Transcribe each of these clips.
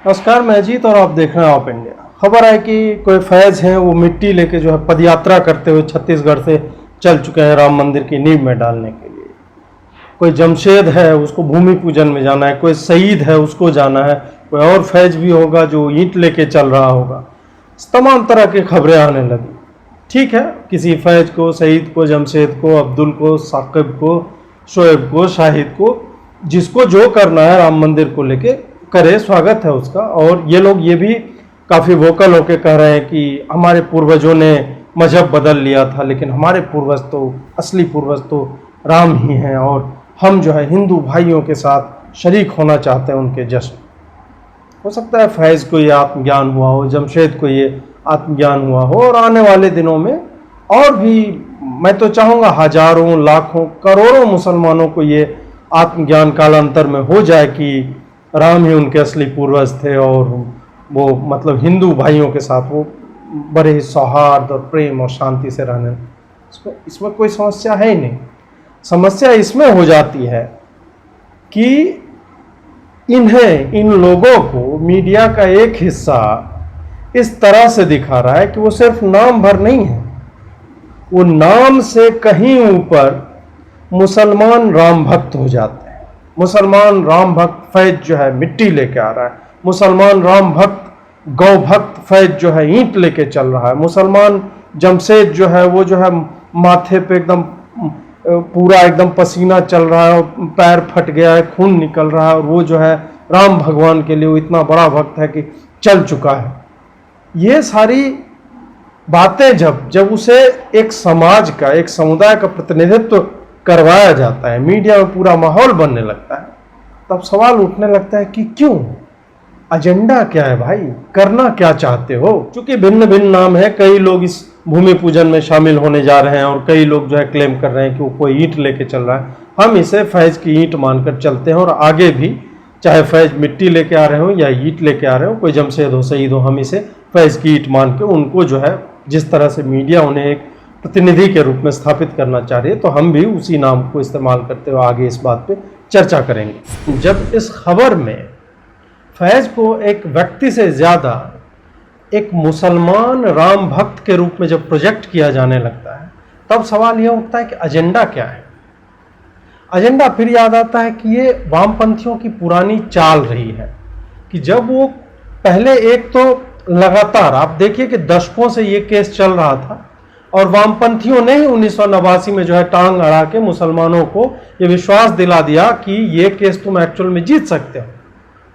नमस्कार, मैं अजीत और आप देख रहे हैं ऑफ इंडिया। खबर है कि कोई फैज हैं, वो मिट्टी लेके जो है पदयात्रा करते हुए छत्तीसगढ़ से चल चुके हैं राम मंदिर की नींव में डालने के लिए। कोई जमशेद है, उसको भूमि पूजन में जाना है, कोई शहीद है, उसको जाना है, कोई और फैज भी होगा जो ईंट लेके चल रहा होगा। तमाम तरह की खबरें आने लगी। ठीक है, किसी फैज को, शहीद को, जमशेद को, अब्दुल को, साकिब को, शोएब को, शाहिद को, जिसको जो करना है राम मंदिर को लेके करे, स्वागत है उसका। और ये लोग ये भी काफ़ी वोकल होके कह रहे हैं कि हमारे पूर्वजों ने मजहब बदल लिया था, लेकिन हमारे पूर्वज तो, असली पूर्वज तो राम ही हैं, और हम जो है हिंदू भाइयों के साथ शरीक होना चाहते हैं उनके जश्न। हो सकता है फैज़ को ये आत्मज्ञान हुआ हो, जमशेद को ये आत्मज्ञान हुआ हो, और आने वाले दिनों में और भी, मैं तो चाहूँगा हजारों, लाखों, करोड़ों मुसलमानों को ये आत्मज्ञान कालांतर में हो जाए कि राम ही उनके असली पूर्वज थे, और वो मतलब हिंदू भाइयों के साथ वो बड़े ही सौहार्द और प्रेम और शांति से रहने। इसमें कोई समस्या है ही नहीं। समस्या इसमें हो जाती है कि इन लोगों को मीडिया का एक हिस्सा इस तरह से दिखा रहा है कि वो सिर्फ नाम भर नहीं है, वो नाम से कहीं ऊपर मुसलमान राम भक्त हो जाते हैं। मुसलमान राम भक्त फैज जो है मिट्टी लेके आ रहा है, मुसलमान राम भक्त गौ भक्त फैज जो है ईंट लेके चल रहा है, मुसलमान जमशेद जो है वो जो है माथे पे एकदम पूरा एकदम पसीना चल रहा है और पैर फट गया है, खून निकल रहा है, और वो जो है राम भगवान के लिए वो इतना बड़ा भक्त है कि चल चुका है। ये सारी बातें जब उसे एक समाज का, एक समुदाय का प्रतिनिधित्व करवाया जाता है, मीडिया में पूरा माहौल बनने लगता है, तब सवाल उठने लगता है कि क्यों, एजेंडा क्या है भाई, करना क्या चाहते हो। क्योंकि भिन्न भिन्न नाम है, कई लोग इस भूमि पूजन में शामिल होने जा रहे हैं और कई लोग जो है क्लेम कर रहे हैं कि वो कोई ईंट लेके चल रहा है। हम इसे फैज की ईंट मानकर चलते हैं, और आगे भी चाहे फैज मिट्टी लेके आ रहे हो या ईंट लेके आ रहे हो, कोई जमशेद हो, शहीद हो, हम इसे फैज की ईंट मान के उनको जो है जिस तरह से मीडिया उन्हें एक प्रतिनिधि के रूप में स्थापित करना चाह रही है, तो हम भी उसी नाम को इस्तेमाल करते हुए आगे इस बात पे चर्चा करेंगे। जब इस खबर में फैज को एक व्यक्ति से ज़्यादा एक मुसलमान राम भक्त के रूप में जब प्रोजेक्ट किया जाने लगता है, तब सवाल यह उठता है कि एजेंडा क्या है। एजेंडा फिर याद आता है कि ये वामपंथियों की पुरानी चाल रही है कि जब वो पहले, एक तो लगातार आप देखिए कि दशकों से ये केस चल रहा था, और वामपंथियों ने ही 1989 में जो है टांग अड़ा के मुसलमानों को ये विश्वास दिला दिया कि ये केस तुम एक्चुअल में जीत सकते हो,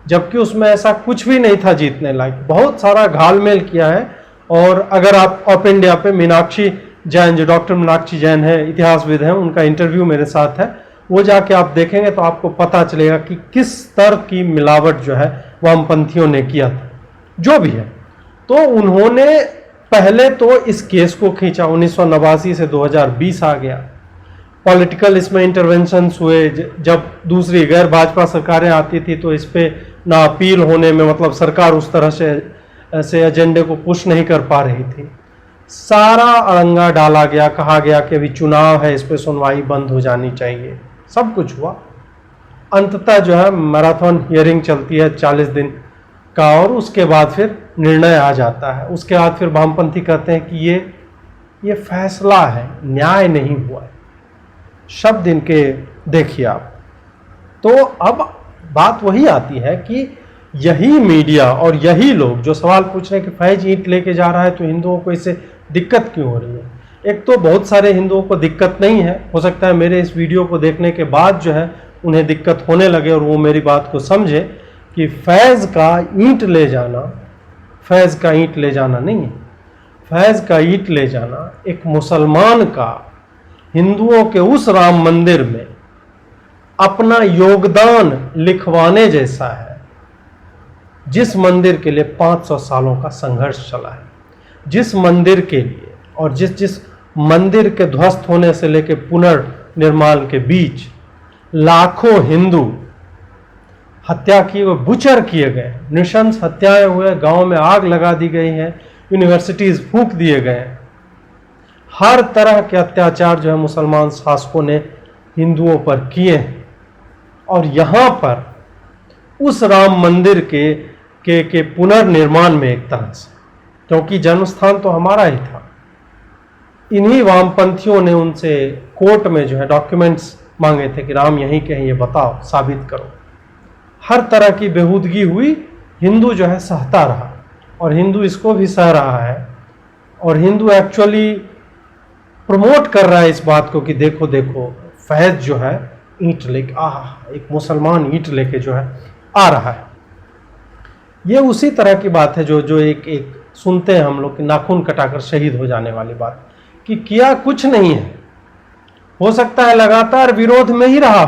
जबकि उसमें ऐसा कुछ भी नहीं था जीतने लायक। बहुत सारा घालमेल किया है। और अगर आप ऑफ इंडिया पे मीनाक्षी जैन, जो डॉक्टर मीनाक्षी जैन है, इतिहासविद हैं, उनका इंटरव्यू मेरे साथ है, वो जाके आप देखेंगे तो आपको पता चलेगा कि किस तरह की मिलावट जो है वामपंथियों ने किया था। जो भी है, तो उन्होंने पहले तो इस केस को खींचा, 1989 से 2020 आ गया, पॉलिटिकल इसमें इंटरवेंशंस हुए। जब दूसरी गैर भाजपा सरकारें आती थी तो इस पे ना अपील होने में, मतलब सरकार उस तरह से एजेंडे को पुश नहीं कर पा रही थी। सारा अड़ंगा डाला गया, कहा गया कि अभी चुनाव है, इस पे सुनवाई बंद हो जानी चाहिए, सब कुछ हुआ। अंततः जो है मैराथन हियरिंग चलती है 40 दिन का, और उसके बाद फिर निर्णय आ जाता है। उसके बाद फिर वामपंथी कहते हैं कि ये फैसला है, न्याय नहीं हुआ है। शब्द इनके देखिए आप। तो अब बात वही आती है कि यही मीडिया और यही लोग जो सवाल पूछ रहे हैं कि फैज ईंट लेके जा रहा है तो हिंदुओं को इससे दिक्कत क्यों हो रही है। एक तो बहुत सारे हिंदुओं को दिक्कत नहीं है, हो सकता है मेरे इस वीडियो को देखने के बाद जो है उन्हें दिक्कत होने लगे और वो मेरी बात को समझे कि फैज का ईंट ले जाना, फैज का ईंट ले जाना नहीं है। फैज का ईंट ले जाना एक मुसलमान का हिंदुओं के उस राम मंदिर में अपना योगदान लिखवाने जैसा है, जिस मंदिर के लिए 500 सालों का संघर्ष चला है, जिस मंदिर के लिए, और जिस मंदिर के ध्वस्त होने से लेकर पुनर्निर्माण के बीच लाखों हिंदू हत्या किए हुए, बुचर किए गए, नृशंस हत्याएं हुए, गांव में आग लगा दी गई है, यूनिवर्सिटीज फूंक दिए गए हैं। हर तरह के अत्याचार जो है मुसलमान शासकों ने हिंदुओं पर किए हैं। और यहाँ पर उस राम मंदिर के पुनर्निर्माण में एक तरह से, क्योंकि जन्मस्थान तो हमारा ही था। इन्हीं वामपंथियों ने उनसे कोर्ट में जो है डॉक्यूमेंट्स मांगे थे कि राम यहीं के हैं, ये बताओ, साबित करो। हर तरह की बेहूदगी हुई, हिंदू जो है सहता रहा और हिंदू इसको भी सह रहा है। और हिंदू एक्चुअली प्रमोट कर रहा है इस बात को कि देखो देखो फैज जो है ईंट लेके एक मुसलमान ईंट लेके जो है आ रहा है। ये उसी तरह की बात है जो एक सुनते हैं हम लोग कि नाखून कटाकर शहीद हो जाने वाली बात, कि किया कुछ नहीं है। हो सकता है लगातार विरोध में ही रहा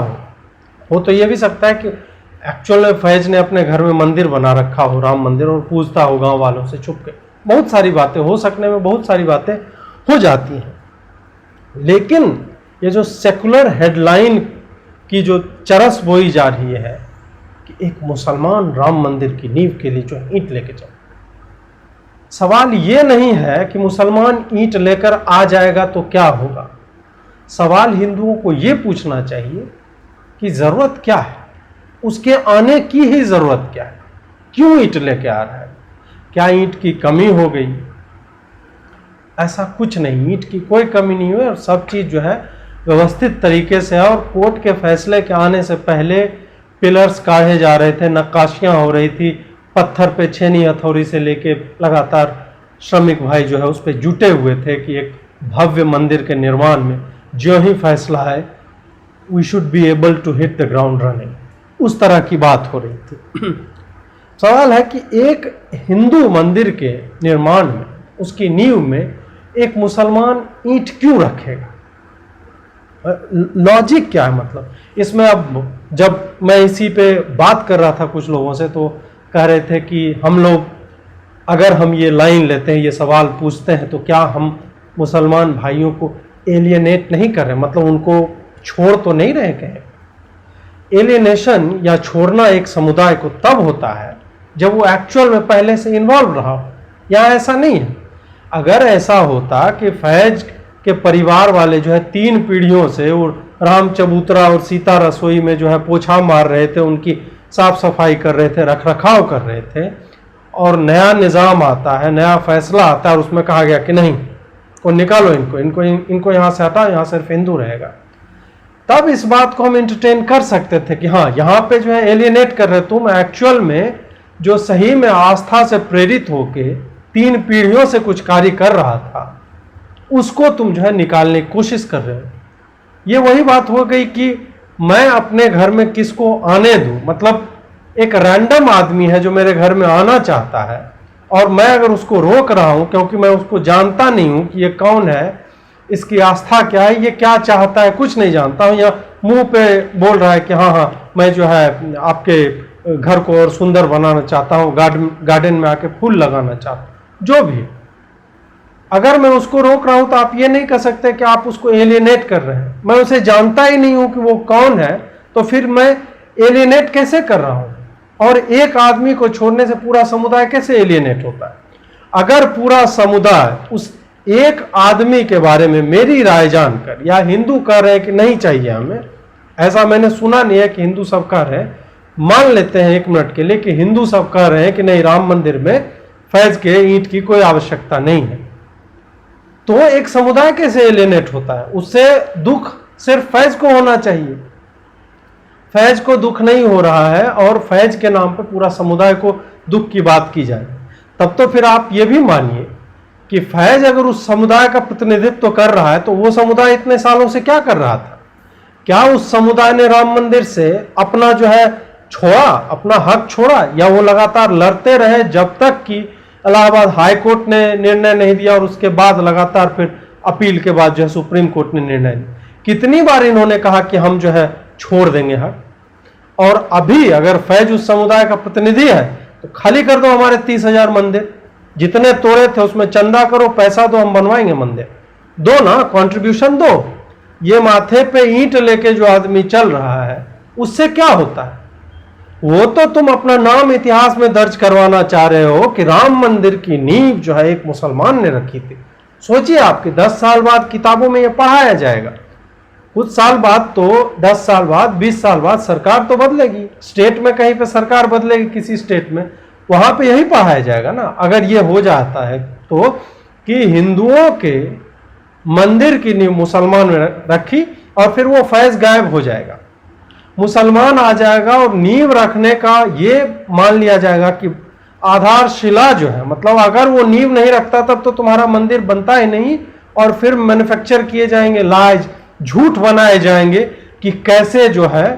हो तो ये भी सकता है कि एक्चुअल में फैज ने अपने घर में मंदिर बना रखा हो, राम मंदिर, और पूजता हो गांव वालों से छुप के। बहुत सारी बातें हो सकने में, बहुत सारी बातें हो जाती हैं। लेकिन ये जो सेकुलर हेडलाइन की जो चरस बोई जा रही है कि एक मुसलमान राम मंदिर की नींव के लिए जो ईंट लेके जाए, सवाल ये नहीं है कि मुसलमान ईंट लेकर आ जाएगा तो क्या होगा। सवाल हिंदुओं को ये पूछना चाहिए कि जरूरत क्या है, उसके आने की ही जरूरत क्या है, क्यों ईंट लेके आ रहा है, क्या ईंट की कमी हो गई? ऐसा कुछ नहीं, ईंट की कोई कमी नहीं हुई और सब चीज जो है व्यवस्थित तरीके से है। और कोर्ट के फैसले के आने से पहले पिलर्स काढ़े जा रहे थे, नक्काशियां हो रही थी, पत्थर पे छेनी हथौड़ी से लेके लगातार श्रमिक भाई जो है उस पर जुटे हुए थे कि एक भव्य मंदिर के निर्माण में जो ही फैसला है we should be able to hit the ground running, उस तरह की बात हो रही थी। सवाल है कि एक हिंदू मंदिर के निर्माण में, उसकी नींव में एक मुसलमान ईंट क्यों रखेगा? लॉजिक क्या है? मतलब इसमें अब जब मैं इसी पे बात कर रहा था कुछ लोगों से तो कह रहे थे कि हम लोग अगर हम ये लाइन लेते हैं, ये सवाल पूछते हैं, तो क्या हम मुसलमान भाइयों को एलियनेट नहीं कर रहे, मतलब उनको छोड़ तो नहीं रहे कहीं। एलियनेशन या छोड़ना एक समुदाय को तब होता है जब वो एक्चुअल में पहले से इन्वॉल्व रहा हो। यहाँ ऐसा नहीं है। अगर ऐसा होता कि फैज के परिवार वाले जो है 3 पीढ़ियों से वो राम चबूतरा और सीता रसोई में जो है पोछा मार रहे थे, उनकी साफ सफाई कर रहे थे, रख रखाव कर रहे थे, और नया निज़ाम आता है, नया फैसला आता है और उसमें कहा गया कि नहीं, को निकालो इनको यहाँ से हटाओ, यहाँ सिर्फ हिंदू रहेगा, तब इस बात को हम एंटरटेन कर सकते थे कि हाँ यहाँ पे जो है एलियनेट कर रहे तुम, एक्चुअल में जो सही में आस्था से प्रेरित होके 3 पीढ़ियों से कुछ कार्य कर रहा था उसको तुम जो है निकालने की कोशिश कर रहे हो। ये वही बात हो गई कि मैं अपने घर में किसको आने दूं, मतलब एक रैंडम आदमी है जो मेरे घर में आना चाहता है और मैं अगर उसको रोक रहा हूं क्योंकि मैं उसको जानता नहीं हूं कि ये कौन है, इसकी आस्था क्या है, ये क्या चाहता है, कुछ नहीं जानता हूं, या मुंह पे बोल रहा है कि हाँ हाँ मैं जो है आपके घर को और सुंदर बनाना चाहता हूं, गार्डन में आके फूल लगाना चाहता हूं, जो भी। अगर मैं उसको रोक रहा हूं तो आप ये नहीं कह सकते कि आप उसको एलियनेट कर रहे हैं। मैं उसे जानता ही नहीं हूं कि वो कौन है, तो फिर मैं एलियनेट कैसे कर रहा हूं? और एक आदमी को छोड़ने से पूरा समुदाय कैसे एलियनेट होता है? अगर पूरा समुदाय उस एक आदमी के बारे में मेरी राय जानकर, या हिंदू कह रहे हैं कि नहीं चाहिए हमें, ऐसा मैंने सुना नहीं है कि हिंदू सब कह रहे हैं, मान लेते हैं 1 मिनट के लिए कि हिंदू सब कह रहे हैं कि नहीं, राम मंदिर में फैज के ईंट की कोई आवश्यकता नहीं है, तो एक समुदाय कैसे एलियनेट होता है? उससे दुख सिर्फ फैज को होना चाहिए। फैज को दुख नहीं हो रहा है और फैज के नाम पे पूरा समुदाय को दुख की बात की जाए, तब तो फिर आप ये भी मानिए कि फैज अगर उस समुदाय का प्रतिनिधित्व कर रहा है तो वो समुदाय इतने सालों से क्या कर रहा था? क्या उस समुदाय ने राम मंदिर से अपना जो है छोड़ा, अपना हक छोड़ा, या वो लगातार लड़ते रहे जब तक कि इलाहाबाद हाई कोर्ट ने निर्णय नहीं दिया और उसके बाद लगातार फिर अपील के बाद जो है सुप्रीम कोर्ट ने निर्णय दिया? कितनी बार इन्होंने कहा कि हम जो है छोड़ देंगे हक? और अभी अगर फैज उस समुदाय का प्रतिनिधि है तो खाली कर दो हमारे 30,000 मंदिर, जितने तोड़े थे उसमें चंदा करो, पैसा दो, हम बनवाएंगे मंदिर, दो ना, कंट्रीब्यूशन दो। ये माथे पे ईंट लेके जो आदमी चल रहा है उससे क्या होता है? वो तो तुम अपना नाम इतिहास में दर्ज करवाना चाह रहे हो कि राम मंदिर की नींव जो है एक मुसलमान ने रखी थी। सोचिए आपके 10 साल बाद किताबों में ये पढ़ाया जाएगा, कुछ साल बाद तो 10 साल बाद 20 साल बाद सरकार तो बदलेगी, स्टेट में कहीं पे सरकार बदलेगी किसी स्टेट में, वहां पे यही पढ़ाया जाएगा ना, अगर ये हो जाता है तो, कि हिंदुओं के मंदिर की नींव मुसलमान ने रखी और फिर वो फैज गायब हो जाएगा, मुसलमान आ जाएगा और नींव रखने का ये मान लिया जाएगा कि आधारशिला जो है, मतलब अगर वो नींव नहीं रखता तब तो तुम्हारा मंदिर बनता ही नहीं, और फिर मैन्युफैक्चर किए जाएंगे लाइज, झूठ बनाए जाएंगे कि कैसे जो है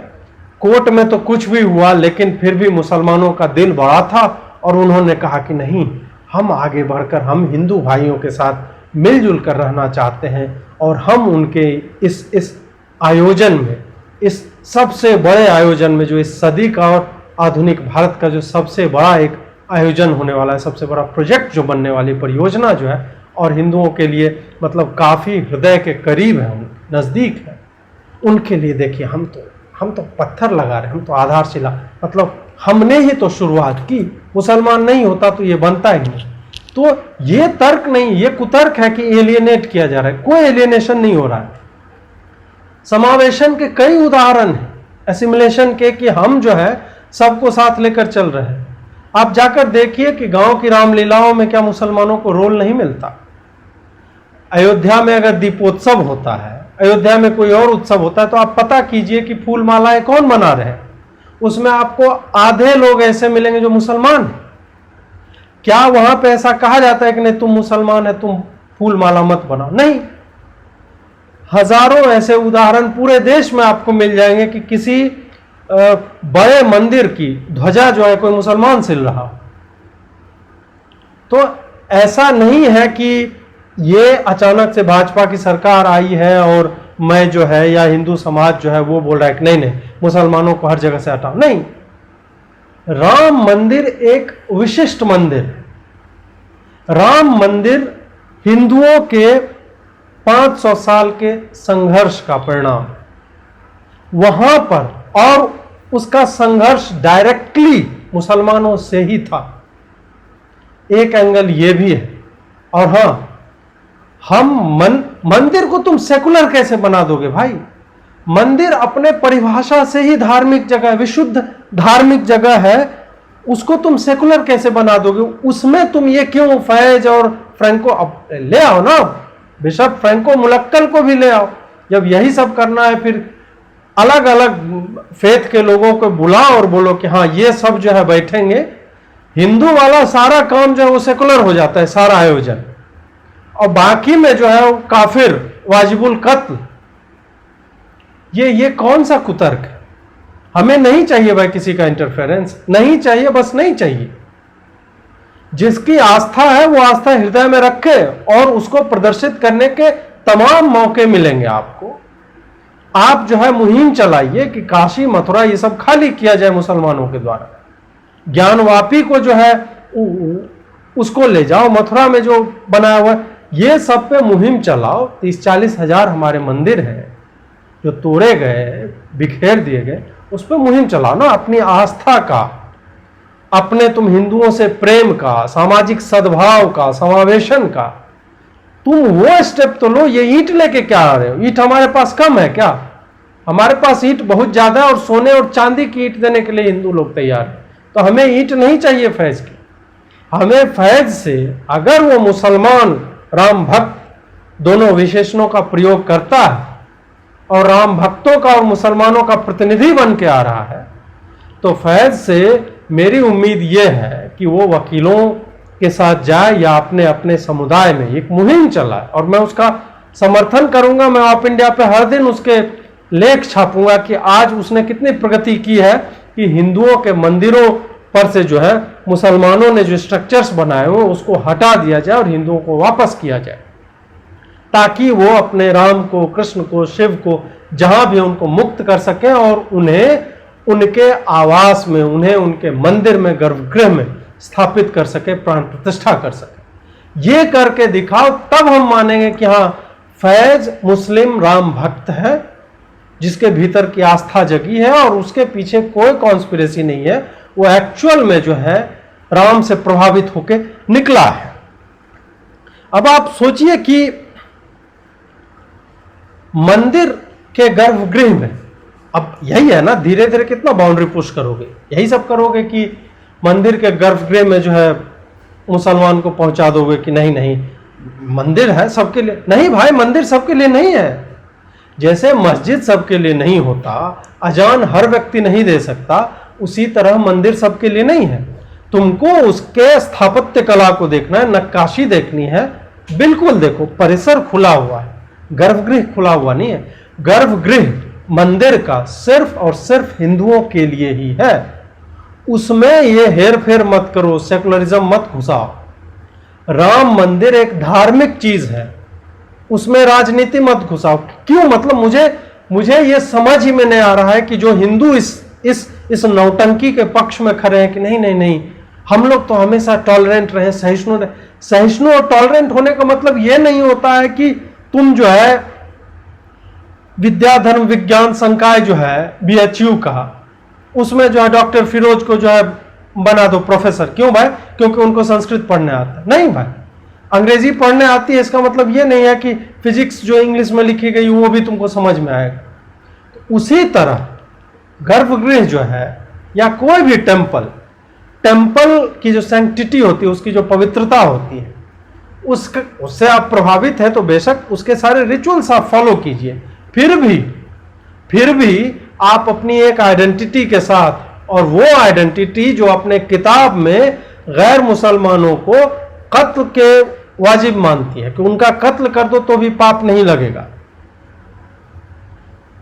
कोर्ट में तो कुछ भी हुआ लेकिन फिर भी मुसलमानों का दिल बड़ा था और उन्होंने कहा कि नहीं, हम आगे बढ़कर हम हिंदू भाइयों के साथ मिलजुल कर रहना चाहते हैं और हम उनके इस आयोजन में, इस सबसे बड़े आयोजन में, जो इस सदी का और आधुनिक भारत का जो सबसे बड़ा एक आयोजन होने वाला है, सबसे बड़ा प्रोजेक्ट जो बनने वाली परियोजना जो है, और हिंदुओं के लिए मतलब काफ़ी हृदय के करीब है, नज़दीक है, उनके लिए देखिए हम तो पत्थर लगा रहे हैं, हम तो आधारशिला, मतलब हमने ही तो शुरुआत की, मुसलमान नहीं होता तो ये बनता ही नहीं। तो ये तर्क नहीं, ये कुतर्क है कि एलियनेट किया जा रहा है, कोई एलियनेशन नहीं हो रहा है। समावेशन के कई उदाहरण हैं एसिमिलेशन के, कि हम जो है सबको साथ लेकर चल रहे हैं। आप जाकर देखिए कि गांव की रामलीलाओं में क्या मुसलमानों को रोल नहीं मिलता? अयोध्या में अगर दीपोत्सव होता है, अयोध्या में कोई और उत्सव होता है, तो आप पता कीजिए कि फूल मालाएं कौन बना रहे हैं, उसमें आपको आधे लोग ऐसे मिलेंगे जो मुसलमान हैं। क्या वहां पे ऐसा कहा जाता है कि नहीं तुम मुसलमान है तुम फूल माला मत बनाओ? नहीं। हजारों ऐसे उदाहरण पूरे देश में आपको मिल जाएंगे कि किसी बड़े मंदिर की ध्वजा जो है कोई मुसलमान सिल रहा। तो ऐसा नहीं है कि ये अचानक से भाजपा की सरकार आई है और मैं जो है या हिंदू समाज जो है वो बोल रहा है कि नहीं नहीं मुसलमानों को हर जगह से हटाओ। नहीं, राम मंदिर एक विशिष्ट मंदिर है। राम मंदिर हिंदुओं के 500 साल के संघर्ष का परिणाम, वहां पर, और उसका संघर्ष डायरेक्टली मुसलमानों से ही था। एक एंगल ये भी है। और हां, हम मंदिर को तुम सेकुलर कैसे बना दोगे भाई? मंदिर अपने परिभाषा से ही धार्मिक जगह, विशुद्ध धार्मिक जगह है, उसको तुम सेकुलर कैसे बना दोगे? उसमें तुम ये क्यों फैज और फ्रैंको, अब ले आओ ना, बिशप फ्रैंको मुलक्कल को भी ले आओ। जब यही सब करना है फिर अलग अलग फेथ के लोगों को बुलाओ और बोलो कि हाँ ये सब जो है बैठेंगे, हिंदू वाला सारा काम जो है वो सेकुलर हो जाता है, सारा आयोजन, और बाकी में जो है वो काफिर, वाजिबुल कत्ल। ये कौन सा कुतर्क है? हमें नहीं चाहिए भाई किसी का इंटरफेरेंस, नहीं चाहिए, बस नहीं चाहिए। जिसकी आस्था है वो आस्था हृदय में रखे और उसको प्रदर्शित करने के तमाम मौके मिलेंगे आपको। आप जो है मुहिम चलाइए कि काशी मथुरा ये सब खाली किया जाए मुसलमानों के द्वारा। ज्ञानवापी को जो है उसको ले जाओ, मथुरा में जो बनाया हुआ है ये सब पे मुहिम चलाओ। 30-40 हजार हमारे मंदिर हैं जो तोड़े गए, बिखेर दिए गए, उस पर मुहिम चलाओ ना, अपनी आस्था का, अपने तुम हिंदुओं से प्रेम का, सामाजिक सद्भाव का, समावेशन का। तुम वो स्टेप तो लो। ये ईंट लेके क्या आ रहे हो? ईंट हमारे पास कम है क्या? हमारे पास ईंट बहुत ज्यादा है और सोने और चांदी की ईंट देने के लिए हिंदू लोग तैयार हैं। तो हमें ईंट नहीं चाहिए फैज की। हमें फैज से अगर वो मुसलमान राम भक्त दोनों विशेषणों का प्रयोग करता है और राम भक्तों का और मुसलमानों का प्रतिनिधि बन के आ रहा है, तो फैज से मेरी उम्मीद यह है कि वो वकीलों के साथ जाए या अपने अपने समुदाय में एक मुहिम चलाए, और मैं उसका समर्थन करूंगा। मैं ऑफ इंडिया पे हर दिन उसके लेख छापूंगा कि आज उसने कितनी प्रगति की है कि हिंदुओं के मंदिरों पर से जो है मुसलमानों ने जो स्ट्रक्चर्स बनाए हुए उसको हटा दिया जाए और हिंदुओं को वापस किया जाए, ताकि वो अपने राम को, कृष्ण को, शिव को जहां भी उनको मुक्त कर सकें और उन्हें उनके आवास में, उन्हें उनके मंदिर में, गर्भगृह में स्थापित कर सके, प्राण प्रतिष्ठा कर सके। ये करके दिखाओ, तब हम मानेंगे कि हाँ फैज मुस्लिम राम भक्त है जिसके भीतर की आस्था जगी है और उसके पीछे कोई कॉन्स्पिरेसी नहीं है, वो एक्चुअल में जो है राम से प्रभावित होके निकला है। अब आप सोचिए कि मंदिर के गर्भगृह में, अब यही है ना, धीरे धीरे कितना बाउंड्री पुश करोगे, यही सब करोगे कि मंदिर के गर्भगृह में जो है मुसलमान को पहुंचा दोगे कि नहीं नहीं मंदिर है सबके लिए। नहीं भाई, मंदिर सबके लिए नहीं है। जैसे मस्जिद सबके लिए नहीं होता, अजान हर व्यक्ति नहीं दे सकता, उसी तरह मंदिर सबके लिए नहीं है। तुमको उसके स्थापत्य कला को देखना है, नक्काशी देखनी है, बिल्कुल देखो। परिसर खुला हुआ है, गर्भगृह खुला हुआ नहीं है। गर्भगृह मंदिर का सिर्फ और सिर्फ हिंदुओं के लिए ही है। उसमें ये हेर फेर मत करो, सेकुलरिज्म मत घुसाओ। राम मंदिर एक धार्मिक चीज है, उसमें राजनीति मत घुसाओ। क्यों? मतलब मुझे ये समझ ही में नहीं आ रहा है कि जो हिंदू इस नौटंकी के पक्ष में खड़े हैं कि नहीं नहीं नहीं, हम लोग तो हमेशा टॉलरेंट रहे, सहिष्णु रहे। सहिष्णु और टॉलरेंट होने का मतलब यह नहीं होता है कि तुम जो है विद्या धर्म विज्ञान संकाय जो है BHU का, उसमें जो है डॉक्टर फिरोज को जो है बना दो प्रोफेसर। क्यों भाई? क्योंकि उनको संस्कृत पढ़ने आता है। नहीं भाई, अंग्रेजी पढ़ने आती है, इसका मतलब ये नहीं है कि फिजिक्स जो इंग्लिश में लिखी गई वो भी तुमको समझ में आएगा। तो उसी तरह गर्भगृह जो है या कोई भी टेम्पल की जो सैंक्टिटी होती है, उसकी जो पवित्रता होती है, उससे आप प्रभावित है तो बेशक उसके सारे रिचुअल्स आप फॉलो कीजिए। फिर भी आप अपनी एक आइडेंटिटी के साथ, और वो आइडेंटिटी जो अपने किताब में गैर मुसलमानों को कत्ल के वाजिब मानती है कि उनका कत्ल कर दो तो भी पाप नहीं लगेगा,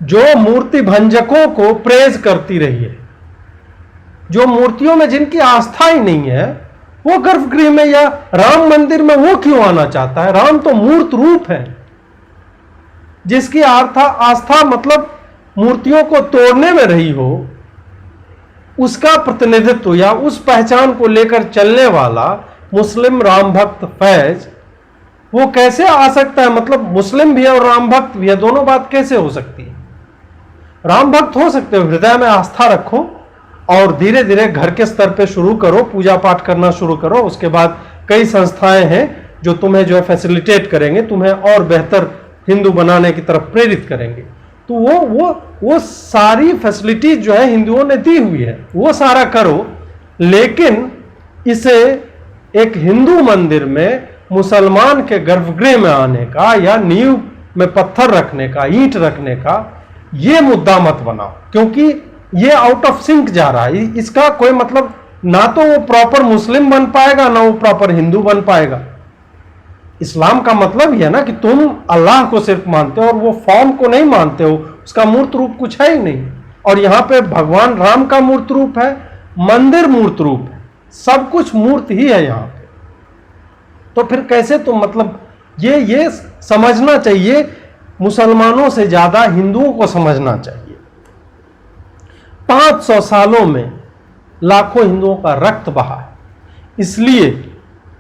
जो मूर्ति भंजकों को प्रेज करती रही है, जो मूर्तियों में जिनकी आस्था ही नहीं है, वो गर्भगृह में या राम मंदिर में वो क्यों आना चाहता है? राम तो मूर्त रूप है, जिसकी आस्था मतलब मूर्तियों को तोड़ने में रही हो, उसका प्रतिनिधित्व या उस पहचान को लेकर चलने वाला मुस्लिम राम भक्त फैज, वो कैसे आ सकता है? मतलब मुस्लिम भी है और राम भक्त भी है, दोनों बात कैसे हो सकती है? राम भक्त हो सकते हो, हृदय में आस्था रखो और धीरे धीरे घर के स्तर पे शुरू करो, पूजा पाठ करना शुरू करो। उसके बाद कई संस्थाएं हैं जो तुम्हें जो है फैसिलिटेट करेंगे, तुम्हें और बेहतर हिंदू बनाने की तरफ प्रेरित करेंगे। तो वो सारी फैसिलिटीज जो है हिंदुओं ने दी हुई है, वो सारा करो। लेकिन इसे एक हिंदू मंदिर में मुसलमान के गर्भगृह में आने का या नींव में पत्थर रखने का, ईंट रखने का, ये मुद्दा मत बनाओ, क्योंकि ये आउट ऑफ सिंक जा रहा है। इसका कोई मतलब, ना तो वो प्रॉपर मुस्लिम बन पाएगा, ना वो प्रॉपर हिंदू बन पाएगा। इस्लाम का मतलब ही है ना कि तुम अल्लाह को सिर्फ मानते हो और वो फॉर्म को नहीं मानते हो, उसका मूर्त रूप कुछ है ही नहीं। और यहाँ पे भगवान राम का मूर्त रूप है, मंदिर मूर्त रूप है, सब कुछ मूर्त ही है यहाँ पे। तो फिर कैसे तुम मतलब ये समझना चाहिए, मुसलमानों से ज्यादा हिंदुओं को समझना चाहिए। 500 सालों में लाखों हिंदुओं का रक्त बहा है। इसलिए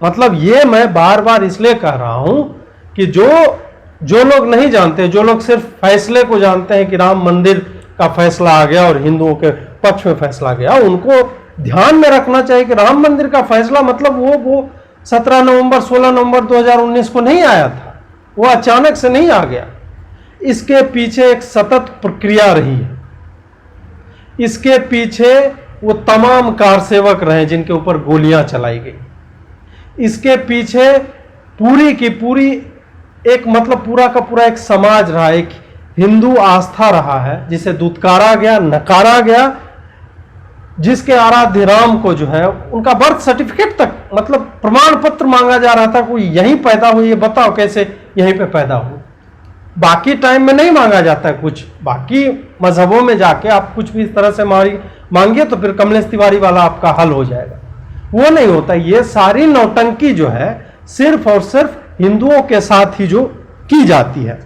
मतलब ये मैं बार बार इसलिए कह रहा हूं कि जो लोग नहीं जानते, जो लोग सिर्फ फैसले को जानते हैं कि राम मंदिर का फैसला आ गया और हिंदुओं के पक्ष में फैसला गया, उनको ध्यान में रखना चाहिए कि राम मंदिर का फैसला मतलब वो 17 नवंबर 16 नवंबर 2019 को नहीं आया था, वो अचानक से नहीं आ गया। इसके पीछे एक सतत प्रक्रिया रही है। इसके पीछे वो तमाम कारसेवक रहे जिनके ऊपर गोलियां चलाई गई। इसके पीछे पूरी की पूरी एक मतलब पूरा का पूरा एक समाज रहा, एक हिंदू आस्था रहा है जिसे दुत्कारा गया, नकारा गया, जिसके आराध्य राम को जो है उनका बर्थ सर्टिफिकेट तक मतलब प्रमाण पत्र मांगा जा रहा था, कोई यहीं पैदा हुई, ये बताओ कैसे यहीं पे पैदा हुई। बाकी टाइम में नहीं मांगा जाता है कुछ, बाकी मजहबों में जाके आप कुछ भी इस तरह से मांगिए तो फिर कमलेश तिवारी वाला आपका हल हो जाएगा, वो नहीं होता। ये सारी नौटंकी जो है सिर्फ और सिर्फ हिंदुओं के साथ ही जो की जाती है,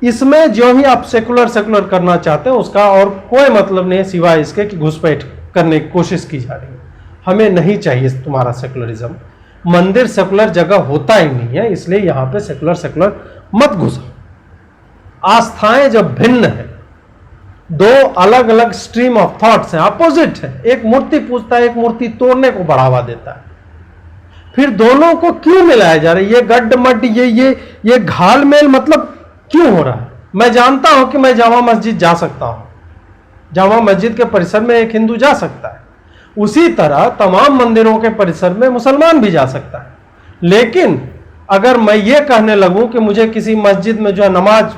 इसमें जो ही आप सेकुलर करना चाहते हैं उसका और कोई मतलब नहीं है सिवाय इसके कि घुसपैठ करने की कोशिश की जा रही है। हमें नहीं चाहिए तुम्हारा सेकुलरिज्म। मंदिर सेकुलर जगह होता ही नहीं है, इसलिए यहां पे सेकुलर मत घुसो। आस्थाएं जब भिन्न है, दो अलग अलग स्ट्रीम ऑफ थॉट्स हैं, अपोजिट है, एक मूर्ति पूजता है, एक मूर्ति तोड़ने को बढ़ावा देता है, फिर दोनों को क्यों मिलाया जा रहा है? ये गड्ढ मड्ढ ये घाल मेल मतलब क्यों हो रहा है? मैं जानता हूं कि मैं जामा मस्जिद जा सकता हूं, जामा मस्जिद के परिसर में एक हिंदू जा सकता है, उसी तरह तमाम मंदिरों के परिसर में मुसलमान भी जा सकता है। लेकिन अगर मैं ये कहने लगूं कि मुझे किसी मस्जिद में जो है नमाज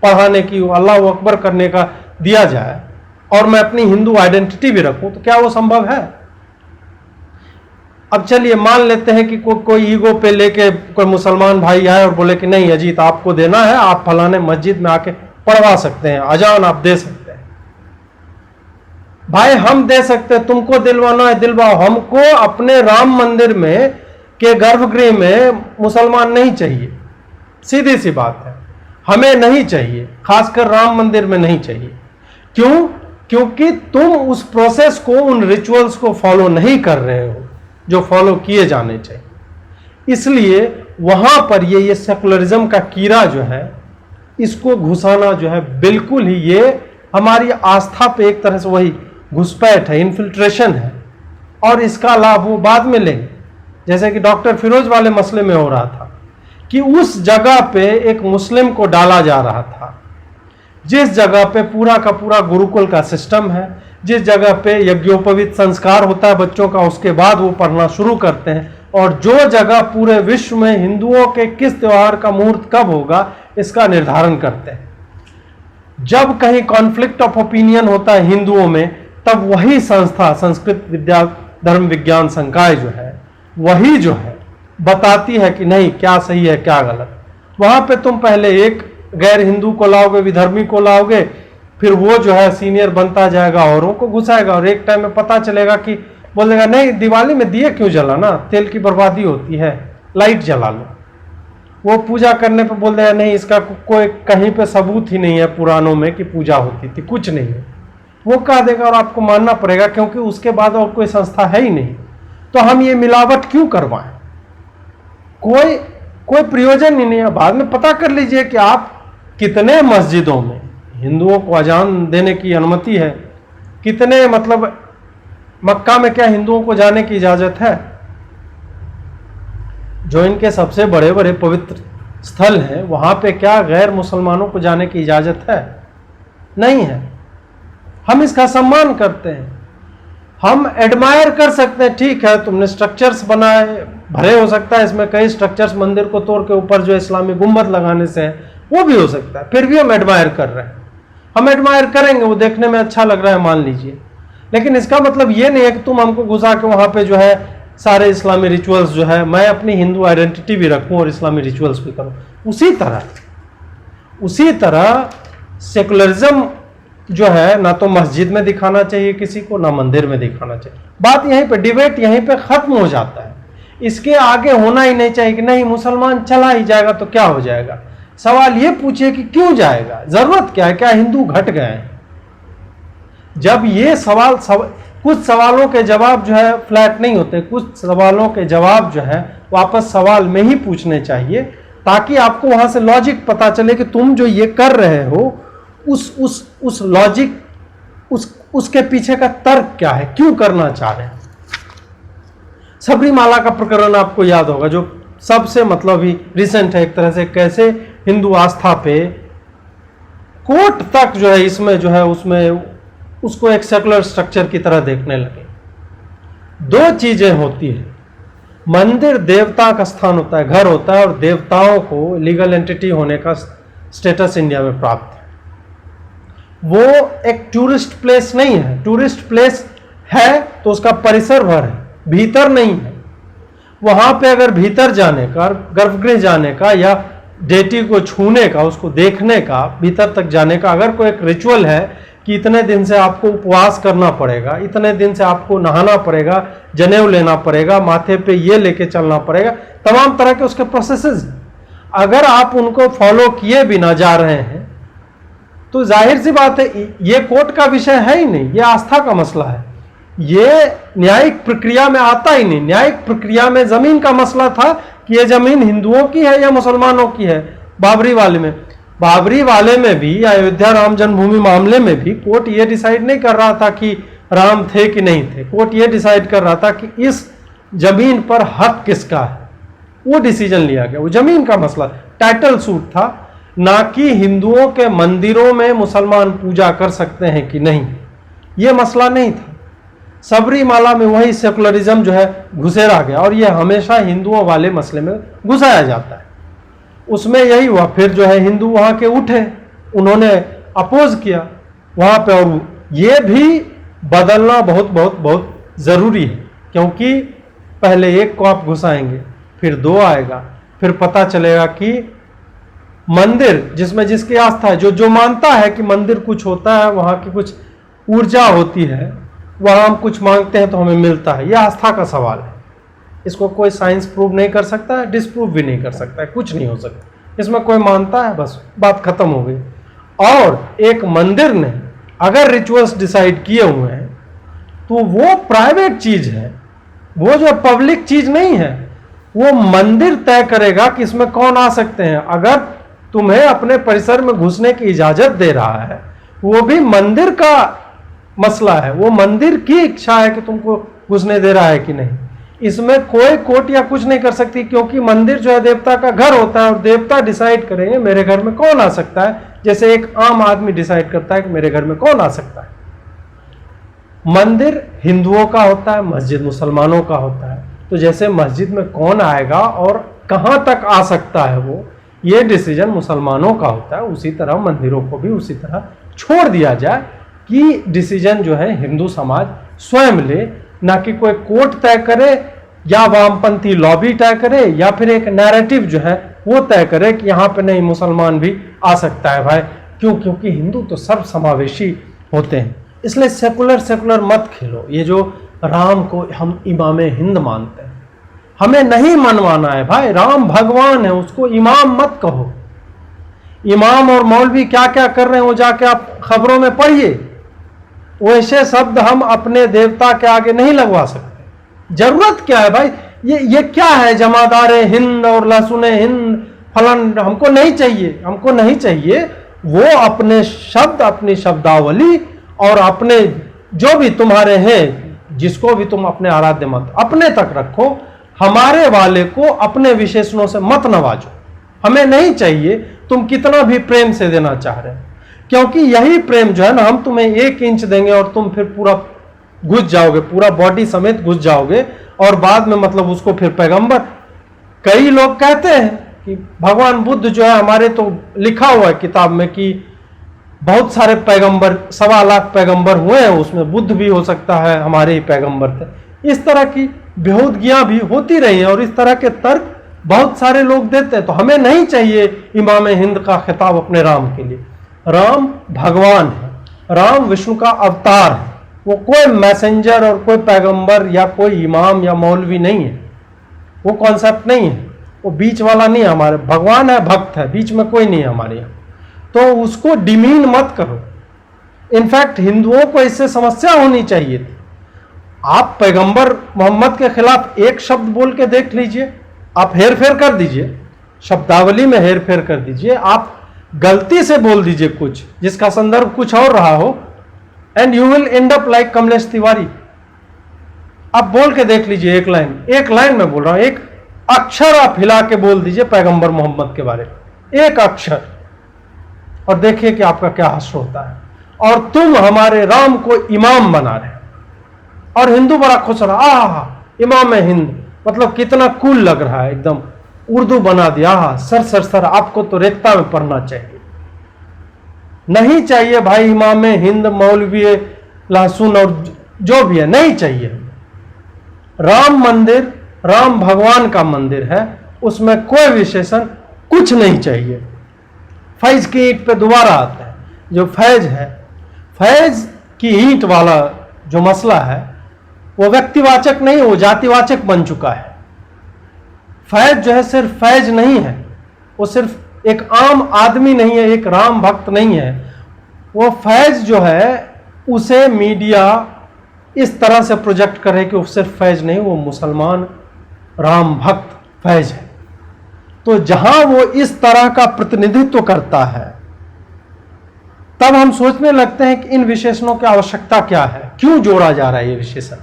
पढ़ाने की, अल्लाह अकबर करने का दिया जाए और मैं अपनी हिंदू आइडेंटिटी भी रखूं, तो क्या वो संभव है? अब चलिए मान लेते हैं कि कोई ईगो पे लेके कोई मुसलमान भाई आए और बोले कि नहीं अजीत आपको देना है, आप फलाने मस्जिद में आके पढ़वा सकते हैं, अजान आप दे सकते हैं। भाई हम दे सकते हैं, तुमको दिलवाना है दिलवाओ, हमको अपने राम मंदिर में के गर्भगृह में मुसलमान नहीं चाहिए, सीधी सी बात है, हमें नहीं चाहिए, खासकर राम मंदिर में नहीं चाहिए। क्यों? क्योंकि तुम उस प्रोसेस को, उन रिचुअल्स को फॉलो नहीं कर रहे हो जो फॉलो किए जाने चाहिए। इसलिए वहां पर ये सेकुलरिज्म का कीड़ा जो है, इसको घुसाना जो है बिल्कुल ही ये हमारी आस्था पे एक तरह से वही घुसपैठ है, इन्फिल्ट्रेशन है, और इसका लाभ वो बाद में लेंगे। जैसे कि डॉक्टर फिरोज वाले मसले में हो रहा था कि उस जगह पे एक मुस्लिम को डाला जा रहा था जिस जगह पे पूरा का पूरा गुरुकुल का सिस्टम है, जिस जगह पे यज्ञोपवीत संस्कार होता है बच्चों का, उसके बाद वो पढ़ना शुरू करते हैं, और जो जगह पूरे विश्व में हिंदुओं के किस त्योहार का मुहूर्त कब होगा इसका निर्धारण करते हैं। जब कहीं कॉन्फ्लिक्ट ऑफ ओपिनियन होता है हिंदुओं में, तब वही संस्था संस्कृत विद्या धर्म विज्ञान संकाय जो है वही जो है बताती है कि नहीं क्या सही है क्या गलत। वहां पे तुम पहले एक गैर हिंदू को लाओगे, विधर्मी को लाओगे, फिर वो जो है सीनियर बनता जाएगा, औरों को घुसाएगा, और एक टाइम में पता चलेगा कि बोलेगा नहीं दिवाली में दिए क्यों जलाना, तेल की बर्बादी होती है, लाइट जला लो। वो पूजा करने पे बोल देगा नहीं इसका कोई कहीं पे सबूत ही नहीं है पुराणों में कि पूजा होती थी, कुछ नहीं है, वो कह देगा और आपको मानना पड़ेगा क्योंकि उसके बाद और कोई संस्था है ही नहीं। तो हम ये मिलावट क्यों करवाएं? कोई प्रयोजन ही नहीं है। बाद में पता कर लीजिए कि आप कितने मस्जिदों में हिंदुओं को अजान देने की अनुमति है, कितने मतलब मक्का में क्या हिंदुओं को जाने की इजाजत है? जो इनके सबसे बड़े बड़े पवित्र स्थल हैं वहां पे क्या गैर मुसलमानों को जाने की इजाजत है? नहीं है। हम इसका सम्मान करते हैं, हम एडमायर कर सकते हैं, ठीक है तुमने स्ट्रक्चर्स बनाए, भले हो सकता है इसमें कई स्ट्रक्चर्स मंदिर को तोड़ के ऊपर जो इस्लामी गुंबद लगाने से है वो भी हो सकता है, फिर भी हम एडमायर कर रहे हैं, हम एडमायर करेंगे, वो देखने में अच्छा लग रहा है मान लीजिए, लेकिन इसका मतलब ये नहीं है कि तुम हमको घुसा के वहां पे जो है सारे इस्लामी रिचुअल्स जो है, मैं अपनी हिंदू आइडेंटिटी भी रखूं और इस्लामी रिचुअल्स भी करूं। उसी तरह सेकुलरिज्म जो है ना तो मस्जिद में दिखाना चाहिए किसी को, ना मंदिर में दिखाना चाहिए। बात यहीं पे, डिबेट यहीं पे खत्म हो जाता है। इसके आगे होना ही नहीं चाहिए कि नहीं मुसलमान चला ही जाएगा तो क्या हो जाएगा। सवाल ये पूछिए कि क्यों जाएगा, जरूरत क्या है, क्या हिंदू घट गए हैं? जब ये सवाल कुछ सवालों के जवाब जो है फ्लैट नहीं होते, कुछ सवालों के जवाब जो है वापस सवाल में ही पूछने चाहिए, ताकि आपको वहां से लॉजिक पता चले कि तुम जो ये कर रहे हो उस लॉजिक उसके पीछे का तर्क क्या है, क्यों करना चाह रहे हैं। सबरीमाला का प्रकरण आपको याद होगा, जो सबसे मतलब ही रिसेंट है एक तरह से, कैसे हिंदू आस्था पे कोर्ट तक जो है इसमें जो है उसमें उसको एक सेकुलर स्ट्रक्चर की तरह देखने लगे। दो चीजें होती है, मंदिर देवता का स्थान होता है, घर होता है, और देवताओं को लीगल एंटिटी होने का स्टेटस इंडिया में प्राप्त है। वो एक टूरिस्ट प्लेस नहीं है, टूरिस्ट प्लेस है तो उसका परिसर भर है, भीतर नहीं है। वहां पे अगर भीतर जाने का, गर्भगृह जाने का, या डेटी को छूने का, उसको देखने का, भीतर तक जाने का अगर कोई एक रिचुअल है कि इतने दिन से आपको उपवास करना पड़ेगा, इतने दिन से आपको नहाना पड़ेगा, जनेऊ लेना पड़ेगा, माथे पे ये लेके चलना पड़ेगा, तमाम तरह के उसके प्रोसेसेस, अगर आप उनको फॉलो किए भी ना जा रहे हैं तो जाहिर सी बात है ये कोर्ट का विषय है ही नहीं, ये आस्था का मसला है, ये न्यायिक प्रक्रिया में आता ही नहीं। न्यायिक प्रक्रिया में जमीन का मसला था कि ये जमीन हिंदुओं की है या मुसलमानों की है। बाबरी वाले में भी, अयोध्या राम जन्मभूमि मामले में भी कोर्ट ये डिसाइड नहीं कर रहा था कि राम थे कि नहीं थे, कोर्ट ये डिसाइड कर रहा था कि इस जमीन पर हक किसका है, वो डिसीजन लिया गया। वो जमीन का मसला, टाइटल सूट था, ना कि हिंदुओं के मंदिरों में मुसलमान पूजा कर सकते हैं कि नहीं, ये मसला नहीं था। सबरीमाला में वही सेकुलरिज्म जो है घुसेरा गया, और ये हमेशा हिंदुओं वाले मसले में घुसाया जाता है। उसमें यही हुआ, फिर जो है हिंदू वहाँ के उठे, उन्होंने अपोज किया वहाँ पे, और ये भी बदलना बहुत बहुत बहुत ज़रूरी है, क्योंकि पहले एक को आप घुसाएंगे, फिर दो आएगा, फिर पता चलेगा कि मंदिर जिसमें जिसकी आस्था है, जो जो मानता है कि मंदिर कुछ होता है, वहाँ की कुछ ऊर्जा होती है, वहाँ हम कुछ मांगते हैं तो हमें मिलता है, यह आस्था का सवाल है। इसको कोई साइंस प्रूव नहीं कर सकता है, डिसप्रूव भी नहीं कर सकता है, कुछ नहीं हो सकता। इसमें कोई मानता है, बस बात खत्म हो गई। और एक मंदिर ने अगर रिचुअल्स डिसाइड किए हुए हैं तो वो प्राइवेट चीज है, वो जो पब्लिक चीज नहीं है। वो मंदिर तय करेगा कि इसमें कौन आ सकते हैं। अगर तुम्हें अपने परिसर में घुसने की इजाजत दे रहा है, वो भी मंदिर का मसला है, वो मंदिर की इच्छा है कि तुमको घुसने दे रहा है कि नहीं। इसमें कोई कोर्ट या कुछ नहीं कर सकती, क्योंकि मंदिर जो है देवता का घर होता है, और देवता डिसाइड करेंगे मेरे घर में कौन आ सकता है, जैसे एक आम आदमी डिसाइड करता है कि मेरे घर में कौन आ सकता है। मंदिर हिंदुओं का होता है, मस्जिद मुसलमानों का होता है। तो जैसे मस्जिद में कौन आएगा और कहां तक आ सकता है, वो ये डिसीजन मुसलमानों का होता है, उसी तरह मंदिरों को भी उसी तरह छोड़ दिया जाए कि डिसीजन जो है हिंदू समाज स्वयं ले, ना कि कोई कोर्ट तय करे या वामपंथी लॉबी तय करे, या फिर एक नैरेटिव जो है वो तय करे कि यहाँ पे नहीं मुसलमान भी आ सकता है भाई। क्यों? क्योंकि हिंदू तो सर्व समावेशी होते हैं। इसलिए सेकुलर मत खेलो। ये जो राम को हम इमाम हिंद मानते हैं, हमें नहीं मनवाना है भाई। राम भगवान है, उसको इमाम मत कहो। इमाम और मौलवी क्या क्या कर रहे हैं वो जाके आप खबरों में पढ़िए। वैसे शब्द हम अपने देवता के आगे नहीं लगवा सकते। जरूरत क्या है भाई? ये क्या है? जमादार हिंद और लहसुन हिंद फलन हमको नहीं चाहिए, हमको नहीं चाहिए। वो अपने शब्द, अपनी शब्दावली और अपने जो भी तुम्हारे हैं, जिसको भी तुम अपने आराध्य मत अपने तक रखो। हमारे वाले को अपने विशेषणों से मत नवाजो, हमें नहीं चाहिए। तुम कितना भी प्रेम से देना चाह रहे हैं, क्योंकि यही प्रेम जो है ना, हम तुम्हें 1 इंच देंगे और तुम फिर पूरा घुस जाओगे, पूरा बॉडी समेत घुस जाओगे, और बाद में मतलब उसको फिर पैगंबर। कई लोग कहते हैं कि भगवान बुद्ध जो है, हमारे तो लिखा हुआ है किताब में कि बहुत सारे पैगंबर, 1.25 लाख पैगंबर हुए हैं, उसमें बुद्ध भी हो सकता है हमारे ही पैगंबर थे। इस तरह की बेहूदगियां भी होती रही हैं, और इस तरह के तर्क बहुत सारे लोग देते हैं। तो हमें नहीं चाहिए इमाम हिंद का खिताब अपने राम के लिए। राम भगवान है, राम विष्णु का अवतार है। वो कोई मैसेंजर और कोई पैगंबर या कोई इमाम या मौलवी नहीं है। वो कॉन्सेप्ट नहीं है, वो बीच वाला नहीं है। हमारे भगवान है, भक्त है, बीच में कोई नहीं है हमारे यहाँ। तो उसको डिमीन मत करो। इनफैक्ट हिंदुओं को इससे समस्या होनी चाहिए थी। आप पैगंबर मोहम्मद के खिलाफ एक शब्द बोल के देख लीजिए, आप हेर फेर कर दीजिए, शब्दावली में हेर फेर कर दीजिए, आप गलती से बोल दीजिए कुछ जिसका संदर्भ कुछ और रहा हो, and you will and up like Kamlesh Tiwari. आप बोल के देख लीजिए, एक लाइन में बोल रहा हूं, एक अक्षर आप हिला के बोल दीजिए पैगंबर मोहम्मद के बारे में, एक अक्षर, और देखिए कि आपका क्या हश्र होता है। और तुम हमारे राम को इमाम बना रहे, और हिंदू बड़ा खुश रहा, आहा इमाम हिंद, मतलब कितना कूल लग रहा है, एकदम उर्दू बना दिया। आहा सर आपको तो रेख्ता में पढ़ना चाहिए। नहीं चाहिए भाई इमाम हिंद, मौलवी लहसुन और जो भी है, नहीं चाहिए। राम मंदिर राम भगवान का मंदिर है, उसमें कोई विशेषण कुछ नहीं चाहिए। फैज की ईंट पे दोबारा आता है, जो फैज है, फैज की ईंट वाला जो मसला है वो व्यक्तिवाचक नहीं, वो जातिवाचक बन चुका है। फैज जो है सिर्फ फैज नहीं है, वो सिर्फ एक आम आदमी नहीं है, एक राम भक्त नहीं है। वो फैज जो है उसे मीडिया इस तरह से प्रोजेक्ट करे कि वो सिर्फ फैज नहीं, वो मुसलमान राम भक्त फैज है। तो जहां वो इस तरह का प्रतिनिधित्व करता है, तब हम सोचने लगते हैं कि इन विशेषणों की आवश्यकता क्या है, क्यों जोड़ा जा रहा है ये विशेषण,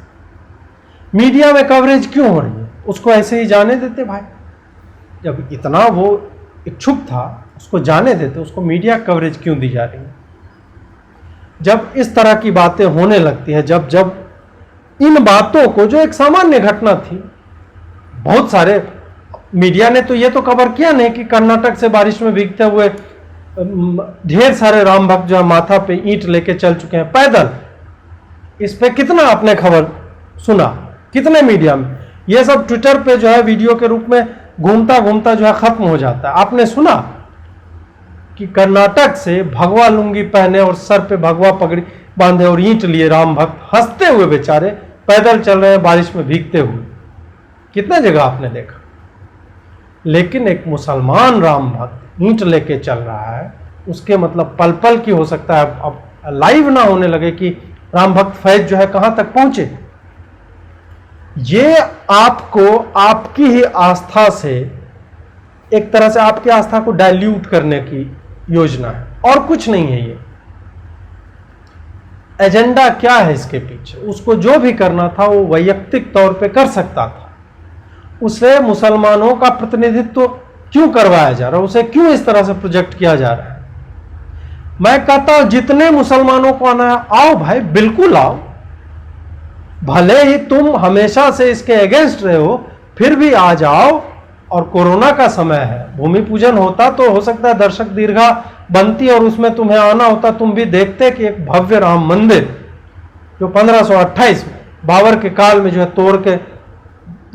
मीडिया में कवरेज क्यों हो रही है। उसको ऐसे ही जाने देते भाई, जब इतना वो इच्छुक था उसको जाने देते, उसको मीडिया कवरेज क्यों दी जा रही है। जब इस तरह की बातें होने लगती है, जब इन बातों को, जो एक सामान्य घटना थी, बहुत सारे मीडिया ने तो ये तो कवर किया नहीं कि कर्नाटक से बारिश में भीगते हुए ढेर सारे राम भक्त जो माथा पे ईंट लेके चल चुके हैं पैदल। इस पे कितना आपने खबर सुना, कितने मीडिया में? ये सब ट्विटर पे जो है वीडियो के रूप में घूमता घूमता जो है खत्म हो जाता है। आपने सुना कि कर्नाटक से भगवा लुंगी पहने और सर पे भगवा पगड़ी बांधे और ईंट लिए राम भक्त हंसते हुए बेचारे पैदल चल रहे हैं बारिश में भीगते हुए? कितने जगह आपने देखा। लेकिन एक मुसलमान राम भक्त ईंट लेके चल रहा है, उसके मतलब पल पल की हो सकता है अब लाइव ना होने लगे कि राम भक्त फैज जो है कहां तक पहुंचे। ये आपको आपकी ही आस्था से, एक तरह से आपकी आस्था को डाइल्यूट करने की योजना है, और कुछ नहीं है। ये एजेंडा क्या है इसके पीछे? उसको जो भी करना था वो वैयक्तिक तौर पे कर सकता था। उसे मुसलमानों का प्रतिनिधित्व क्यों करवाया जा रहा है? उसे क्यों इस तरह से प्रोजेक्ट किया जा रहा है? मैं कहता हूं जितने मुसलमानों को आना है, आओ भाई, बिल्कुल आओ। भले ही तुम हमेशा से इसके अगेंस्ट रहे हो, फिर भी आ जाओ। और कोरोना का समय है, भूमि पूजन होता तो हो सकता है दर्शक दीर्घा बनती और उसमें तुम्हें आना होता, तुम भी देखते कि एक भव्य राम मंदिर जो 1528 में बाबर के काल में जो है तोड़ के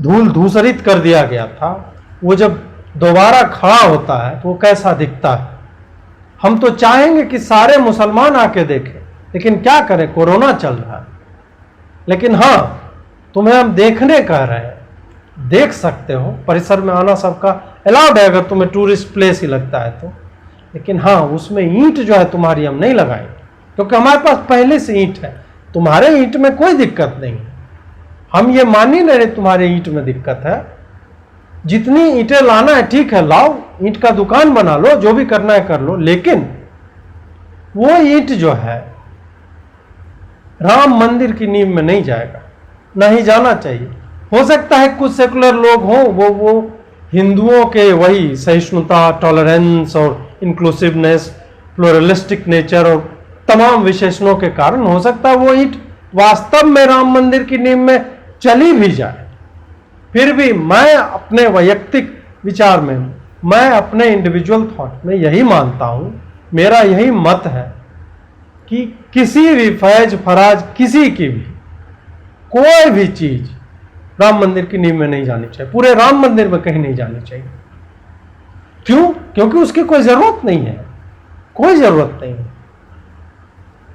धूल धूसरित कर दिया गया था, वो जब दोबारा खड़ा होता है तो वो कैसा दिखता है। हम तो चाहेंगे कि सारे मुसलमान आके देखें, लेकिन क्या करें, कोरोना चल रहा है। लेकिन हां, तुम्हें हम देखने कह रहे हैं, देख सकते हो, परिसर में आना सबका अलाउड है अगर तुम्हें टूरिस्ट प्लेस ही लगता है तो। लेकिन हाँ, उसमें ईंट जो है तुम्हारी हम नहीं लगाएंगे, क्योंकि हमारे पास पहले से ईंट है। तुम्हारे ईंट में कोई दिक्कत नहीं है, हम ये मान ही नहीं रहे तुम्हारे ईंट में दिक्कत है। जितनी ईंटें लाना है ठीक है, लाओ, ईंट का दुकान बना लो, जो भी करना है कर लो, लेकिन वो ईंट जो है राम मंदिर की नींव में नहीं जाएगा, नहीं जाना चाहिए। हो सकता है कुछ सेकुलर लोग हों, वो हिंदुओं के वही सहिष्णुता, टॉलरेंस और इंक्लूसिवनेस, प्लूरलिस्टिक नेचर और तमाम विशेषणों के कारण हो सकता है वो ईंट वास्तव में राम मंदिर की नींव में चली भी जाए। फिर भी मैं अपने वैयक्तिक विचार में, मैं अपने इंडिविजुअल थॉट में यही मानता हूं, मेरा यही मत है कि किसी भी फैज फराज, किसी की भी कोई भी चीज राम मंदिर की नींव में नहीं जानी चाहिए, पूरे राम मंदिर में कहीं नहीं जानी चाहिए। क्यों? क्योंकि उसकी कोई जरूरत नहीं है, कोई जरूरत नहीं है।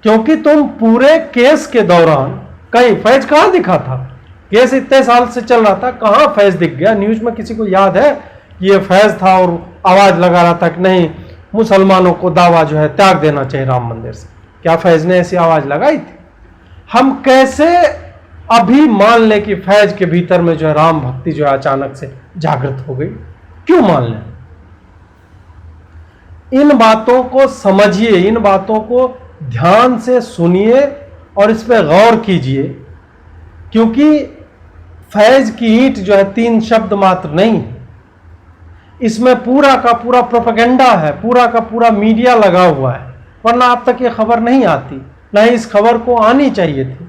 क्योंकि तुम पूरे केस के दौरान कहीं फैज कहां दिखा था? केस इतने साल से चल रहा था, कहां फैज दिख गया? न्यूज में किसी को याद है ये फैज था और आवाज लगा रहा था कि नहीं, मुसलमानों को दावा जो है त्याग देना चाहिए राम मंदिर से? क्या फैज ने ऐसी आवाज लगाई थी? हम कैसे अभी मान लें कि फैज के भीतर में जो है राम भक्ति जो है अचानक से जागृत हो गई? क्यों मान लें? इन बातों को समझिए, इन बातों को ध्यान से सुनिए और इस पर गौर कीजिए, क्योंकि फैज की ईंट जो है 3 शब्द मात्र नहीं है, इसमें पूरा का पूरा प्रोपेगेंडा है, पूरा का पूरा मीडिया लगा हुआ है। वरना अब तक ये खबर नहीं आती, ना ही इस खबर को आनी चाहिए थी,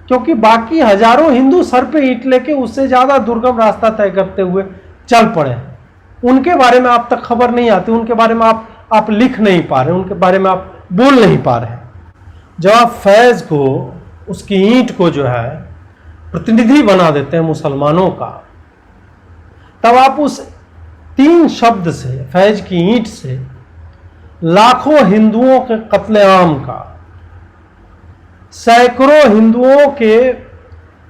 क्योंकि बाकी हजारों हिंदू सर पे ईंट लेके उससे ज्यादा दुर्गम रास्ता तय करते हुए चल पड़े हैं। उनके बारे में आप तक खबर नहीं आती, उनके बारे में आप लिख नहीं पा रहे, उनके बारे में आप बोल नहीं पा रहे। जब आप फैज को, उसकी ईंट को जो है प्रतिनिधि बना देते हैं मुसलमानों का, तब आप उस 3 शब्द से, फैज की ईंट से लाखों हिंदुओं के कत्लेआम का, सैकड़ों हिंदुओं के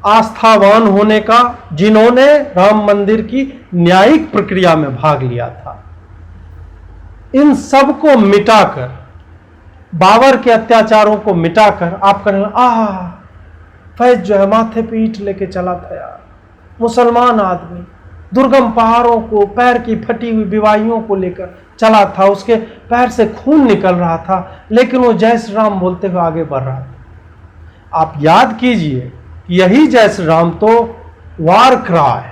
आस्थावान होने का, जिन्होंने राम मंदिर की न्यायिक प्रक्रिया में भाग लिया था, इन सब को मिटाकर, बाबर के अत्याचारों को मिटाकर आप करेंगे फैज जो है माथे पे ईंट लेके चला था यार, मुसलमान आदमी दुर्गम पहाड़ों को, पैर की फटी हुई बिवाइयों को लेकर चला था, उसके पैर से खून निकल रहा था, लेकिन वो जय श्री राम बोलते हुए आगे बढ़ रहा था। आप याद कीजिए, यही जय श्री राम तो वार क्राई,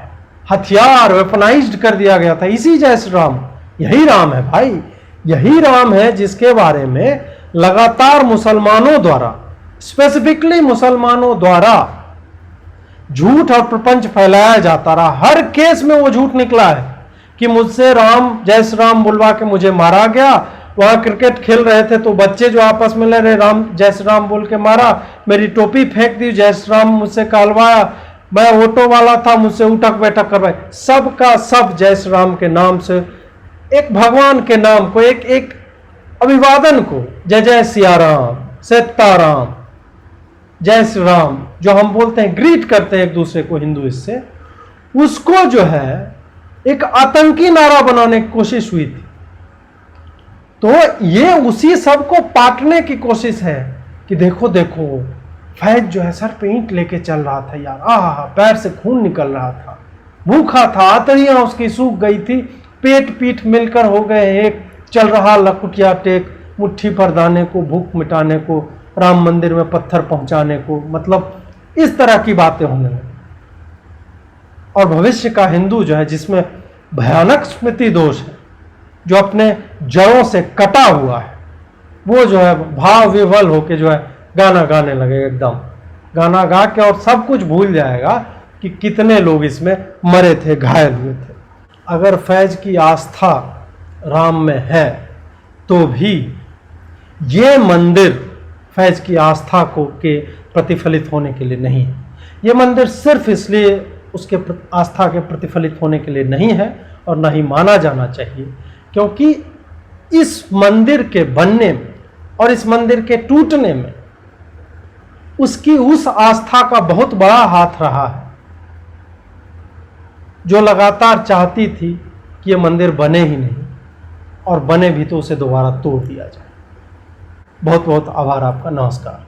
हथियार वेपनाइज्ड कर दिया गया था, इसी जय श्री राम, यही राम है भाई, यही राम है जिसके बारे में लगातार मुसलमानों द्वारा, स्पेसिफिकली मुसलमानों द्वारा झूठ और प्रपंच फैलाया जाता रहा। हर केस में वो झूठ निकला है कि मुझसे राम जय श्री राम बुलवा के मुझे मारा गया। वहां क्रिकेट खेल रहे थे तो बच्चे जो आपस में लड़ रहे राम जय श्री राम बोल के मारा, मेरी टोपी फेंक दी, जय श्री राम मुझसे कहलवाया, मैं ऑटो वाला था मुझसे उठक बैठक करवाए। सबका सब जय श्री राम के नाम से, एक भगवान के नाम को, एक अभिवादन को, जय जय सिया राम, सीताराम, जय श्री राम, जो हम बोलते हैं, ग्रीट करते हैं एक दूसरे को हिंदू, इससे उसको जो है एक आतंकी नारा बनाने की कोशिश हुई थी। तो ये उसी सब को पाटने की कोशिश है कि देखो देखो फैज जो है सर पे ईंट लेके चल रहा था यार, आहा पैर से खून निकल रहा था, भूखा था, आंतड़ियां उसकी सूख गई थी, पेट पीठ मिलकर हो गए एक, चल रहा लकुटिया टेक, मुट्ठी पर दाने को, भूख मिटाने को, राम मंदिर में पत्थर पहुंचाने को, मतलब इस तरह की बातें होने लगी। और भविष्य का हिंदू जो है, जिसमें भयानक स्मृति दोष है, जो अपने जड़ों से कटा हुआ है, वो जो है भाव विवल होके जो है गाना गाने लगे, एकदम गाना गा के, और सब कुछ भूल जाएगा कि कितने लोग इसमें मरे थे, घायल हुए थे। अगर फैज की आस्था राम में है तो भी ये मंदिर फैज की आस्था को के प्रतिफलित होने के लिए नहीं है। ये मंदिर सिर्फ इसलिए उसके आस्था के प्रतिफलित होने के लिए नहीं है और न ही माना जाना चाहिए, क्योंकि इस मंदिर के बनने में और इस मंदिर के टूटने में उसकी उस आस्था का बहुत बड़ा हाथ रहा है, जो लगातार चाहती थी कि ये मंदिर बने ही नहीं, और बने भी तो उसे दोबारा तोड़ दिया जाए। बहुत बहुत आभार आपका, नमस्कार।